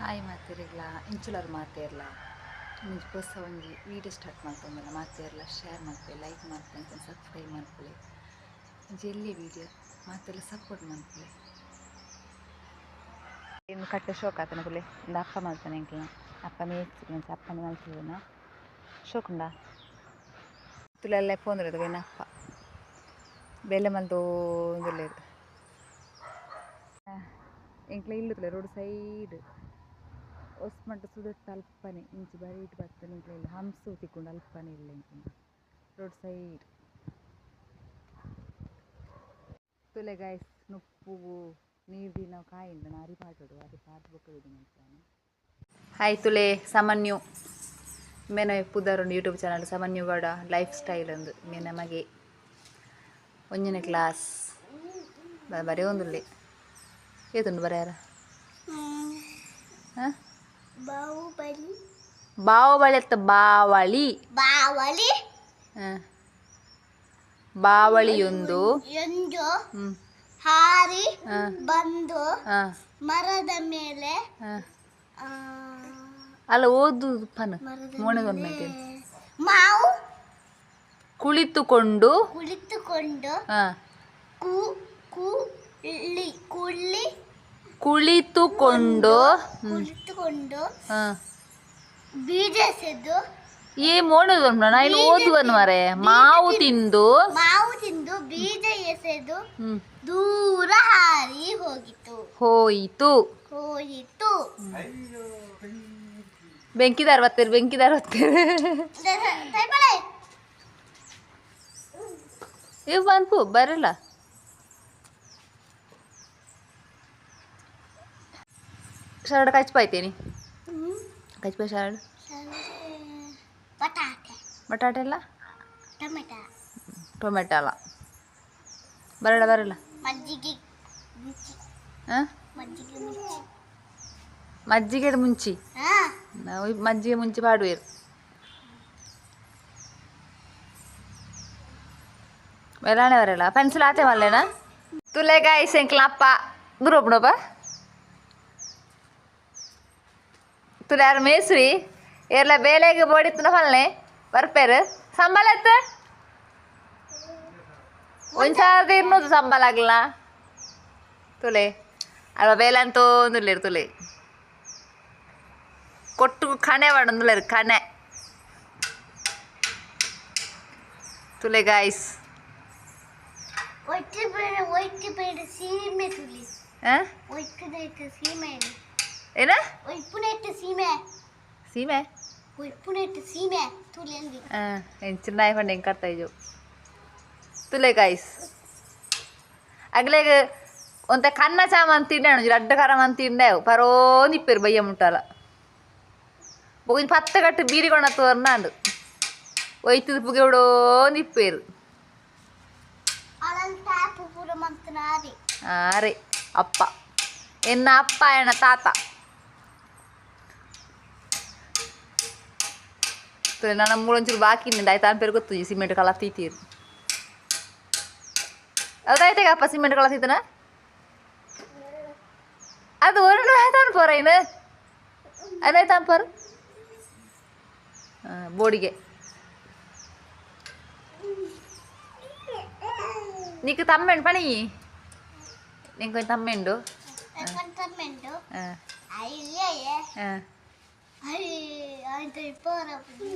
hi ಮಾತೇರಿಗ್ಲ ಇಂಚುಲರು ಮಾತೇರ್ಲ ನಿಜ ಹೊಸ ಒಂಜಿ ವೀಡಿಯೋ ಸ್ಟಾರ್ಟ್ ಮಾಡ್ಕೊಂಬಲ್ಲ ಮಾತೇರ್ಲ ಶೇರ್ ಮಾಡ್ಕೊಳ್ಳಿ ಲೈಕ್ ಮಾಡ್ಕೊಂಡು ಸಬ್ಸ್ಕ್ರೈಬ್ ಮಾಡ್ಕೊಳ್ಳಿ ಜೆಲ್ಲಿ ವೀಡಿಯೋ ಮಾತೆಲ್ಲ ಸಪೋರ್ಟ್ ಮಾಡ್ಕೊಳ್ಳಿ ಇನ್ನು ಕಟ್ಟೆ ಶೋಕ್ ಆತನ ಕುಲೆ ಒಂದು ಅಪ್ಪ ಮಾಡ್ತಾನೆ ಎಂಕ್ಲ ಅಪ್ಪ ಮೇಯ್ಸಿ ಮಂచి ಅಪ್ಪನ ಮಲ್ತಿದ್ದಾನ ಶೋಕುಂಡ ತುಲೆಲ್ಲ ಫೋನ್ ಇರೋದು ಬೇನ ಅಪ್ಪ ಬೆಲೆ ಮಲ್ತೋಂದುಲ್ಲೇರು ಎಂಕ್ಲ ಇಲ್ಲುತ್ತಲೆ ರೋಡ್ ಸೈಡ್ ಹೊಸ್ಮಂಟ ಸುದತ್ತ ಅಲ್ಪನೆ ಇಂಚು ಬರೀ ಇಟ್ಟು ಬರ್ತನೆ ಇಲ್ಲ ಹಂಸು ತಿಕ್ಕೊಂಡು ಅಲ್ಪನೆ ಇಲ್ಲ ಇಂಕ ರೋಡ್ ಸೈಡ್ ತುಲೆ ಗಾಯ್ಸ್ ನುಪ್ಪು ನೀರು ನಾವು ಕಾಯಿಂದ ಅರಿ ಪಾಟೋಡು ಅರಿ ಪಾಟ್ ಬೊಕ್ಕದು ಮಾಡ್ತಾನೆ ಹಾಯ್ ತುಲೆ ಸಮನ್ಯು ಮೇನ ಪುದರೊಂದು YouTube channel Samanyu Gowda lifestyle ಒಂದು ಮೇನ ಮಗೆ ಒಂಜನೇ ಕ್ಲಾಸ್ ಬರೇ ಒಂದುಲ್ಲೆ ಏತುಂಡು ಬರೆಯಾರ ಹಾಂ ಬಾಹುಬಲಿ ಅತ್ತ ಬಾವಳಿ ಬಾವಳಿ ಬಾವಳಿಯೊಂದು ಹಾರಿ ಬಂದು ಮರದ ಮೇಲೆ ಅಲ್ಲ ಓದು ಪನ ಮೋಣೆಗೊಂದು ಮಾವು ಕುಳಿತುಕೊಂಡು ಕುಳಿತುಕೊಂಡು ಬೀಜ ಎಸೆದು ಏ ಮೋಣದೊಂದು ನಾನು ಓದುವನು ಮಾರೆ ಮಾವು ತಿಂದು ಬೀಜ ಎಸೆದು ದೂರ ಹಾರಿ ಹೋಯಿತು ಬೆಂಕಿದಾರ ಬತ್ತೇರು ಇವ್ ಬಂದ್ಪು ಬರಲ್ಲ ಶರಡ್ ಕಚ್ಪಾಯ್ತೇನಿ ಕಚ್ಪಾಯ್ ಶರಡ್ ಬಟಾಟೆ ಎಲ್ಲ ಟೊಮೆಟೊ ಅಲ್ಲ ಬರಲ್ಲ ಮಜ್ಜಿಗೆ ಮುಂಚಿ ನಾವು ಮಜ್ಜಿಗೆ ಮುಂಚಿ ಪಾಡುವೇರು ವೆಲಾಣೆ ಬರಲ್ಲ ಪೆನ್ಸಿಲ್ ಆತೆ ಮಲ್ಲೇನಾ ತುಲೆ ಗಾಯ್ಸ್ ಎಂಕ್ಲ ಅಪ್ಪ ಗುರುಪ್ನಪ್ಪ ತುಲೆ ಯಾರು ಮೇಸ್ರಿ ಎಲ್ಲ ಬೇಲೆಗೆ ಬೋಡಿತ್ತನ ಫಲ್ನೆ ಬರ್ಪೇರು ಸಂಬಳ ಎತ್ತ 1200 ಸಂಬಳ ಆಗಲ್ಲ ತುಲೆ ಅಲ್ವ ಬೇಲೆ ಅಂತ ಒಂದುಲ್ಲೇರು ತುಲೆ ಕೊಟ್ಟು ಕಣೆ ಮಾಡೊಂದುಲ್ಲೇರು ಕಣೆ ತುಲೆ ಗಾಯ್ಸ್ ಏನ ಸೀಮೆ ಚಿನ್ನಾಯಿ ಕೊಂಡು ಹೆಂಗೆ ಕಟ್ತಾ ಇದ್ದೆವು ತುಲೆ ಗಾಯ್ಸ್ ಅಗ್ಲೆಗ್ ಒಂತ ಕನ್ನ ಚಾಮನ್ ತಿಂಡಾಣು ಅಡ್ಡ ಕರಮನ್ ತಿಂಡೇವು ಪರೋಂದು ಇಪ್ಪೇರು ಬಯ್ಯ ಮುಟ್ಟಲ್ಲ ಹೋಗಿ 10 ಗಟ್ಟು ಬೀರಿಕೊಂಡ ತೋರ್ನಾಂಡು ಒಯ್ತದ ಪುಗೆವಡೋಂದು ಇಪ್ಪೇರು ಆರೆ ಅಪ್ಪ ಎನ್ನ ಅಪ್ಪ ಎನ್ನ ತಾತ ನನ್ನ ಮೂಳೊಂಚೂರು ಬಾಕಿ ಆಯ್ತು ಅನ್ಪೇರು ಗೊತ್ತು ಸಿಮೆಂಟ್ ಕಲ ತೀತೀರು ಅದಾಯ್ತಾಗ ಅಪ್ಪ ಸಿಮೆಂಟ್ ಕಲ ತೀತನ ಅದು ಒಂದು ಅನ್ಪೋರ ಇನ್ನು ಅದಾಯ್ತು ಅನ್ಪೋರು ಬೋಡಿಗೆ నీకు తమ్మెండు పని నీకు కొంచెం తమ్మెండు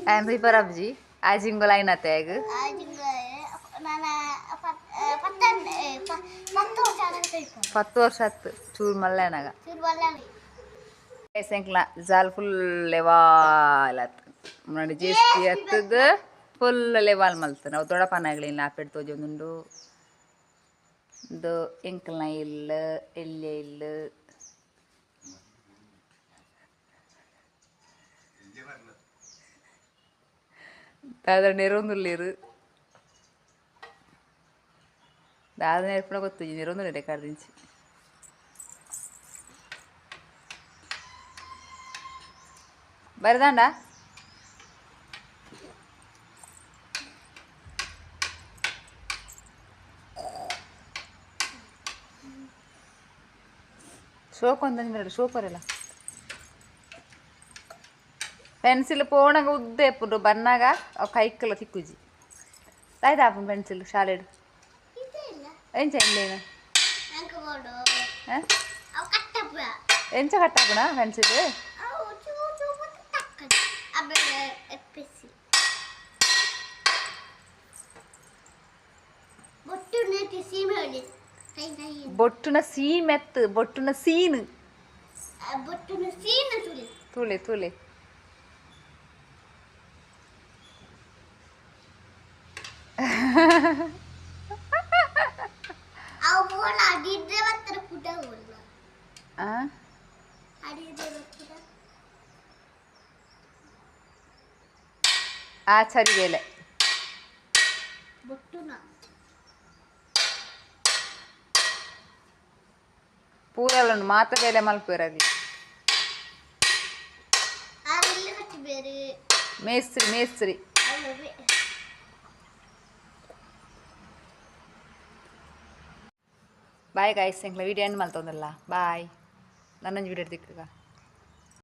ఆయన రిపేర్ అబ్జీ ఆ జింగులు అయిన తేగ 10 ವರ್ಷ ಆಯ್ತು ಚೂರು ಮಲ್ಲೇನಾಗ ಸಂಕ್ಲ ಜಾಲ್ ಫುಲ್ ಲೆವಾಲತ್ ನೋಡಿ ಜೇಸ್ತಿ ಹತ್ತದ ಫುಲ್ ಲೆವಾಲ್ ಮಲ್ತು ನಾವು ದೊಡ್ಡಪ್ಪನಾಗ್ಲಿಲ್ಲ ಆಪೆಡ್ ತೋಜೊಂದುಂಡು ಇದು ಎಂಕಲ್ನ ಇಲ್ಲ ಎಳ್ಳೆ ಇಲ್ಲ ದಾದ ನೆರೊಂದುಲ್ಲೇರು ದಾದ ನೆರಪುನ ಗೊತ್ತು ನೆರೊಂದು ರೆಕಾರ್ಡ್ ದಿಂಚಿ ಬರದಾಂಡ ಶೋಕ್ ಅಂತ ಶೋಕರೆಲ್ಲ ಪೆನ್ಸಿಲ್ ಪೋಣಗ ಉದ್ದೆ ಪುಡು ಬನ್ನಾಗ ಅವು ಕೈಕಲ್ಲ ತಿಕ್ಕುಜಿ ತಾಯ್ತಾ ಆಪು ಪೆನ್ಸಿಲ್ ಶಾಲೆಡು ಇಲ್ಲ ಎಂಚ ಇಲ್ಲೇನು ಅಂಕ ಬೋಡು ಹಾಂ ಅವು ಕಟ್ಟಪ್ಪ ಎಂಚ ಕಟ್ಟಾಕಣ ಪೆನ್ಸಿಲ್ ಅವು ಚೂ ಚೂ ತಕ್ಕದು ಆಮೇಲೆ ಎಪ್ಪಿಸಿ ಬೊಟ್ಟು ನೆಟ್ಟಿ ಸೀಮೆ ಹೊಡಿ ಕೈ ಕೈ ಬೊಟ್ಟುನ ಸೀಮೆತ್ತು ಬೊಟ್ಟುನ ಸೀನು ಬೊಟ್ಟುನ ಸೀನ ತುಳಿ ತುಳೆ ತುಳೆ ಅವು ಬೋಳ ಅಡಿದ್ರೆ ಬತ್ತರ ಪುಟ ಬೋಳ ಅಡಿದ್ರೆ ಬತ್ತರ ಆಚಾರಿ ವೇಲೆ ಬೊಟ್ಟುನ ಪೂರಲ್ಲೊಂದು ಮಾತ್ರ ಬೇಲೆ ಮಲ್ಪುರಲ್ಲಿ ಆರೆಲ್ಲ ಕಟ್ಟಿ ಬೇರೆ ಮೇಸ್ತ್ರಿ ಮೇಸ್ತ್ರಿ ಅಲ್ಲವೇ ಬಾಯ್ ಗಾಯ್ಸ್ ಎಂಕ್ಲ ವೀಡಿಯೋ ಎಂಡ್ ಮಲ್ತೊಂದಲ್ಲ ಬಾಯ್ ನನ್ನೊಂದು ವೀಡಿಯೋ ತಿಕ್ಕಗ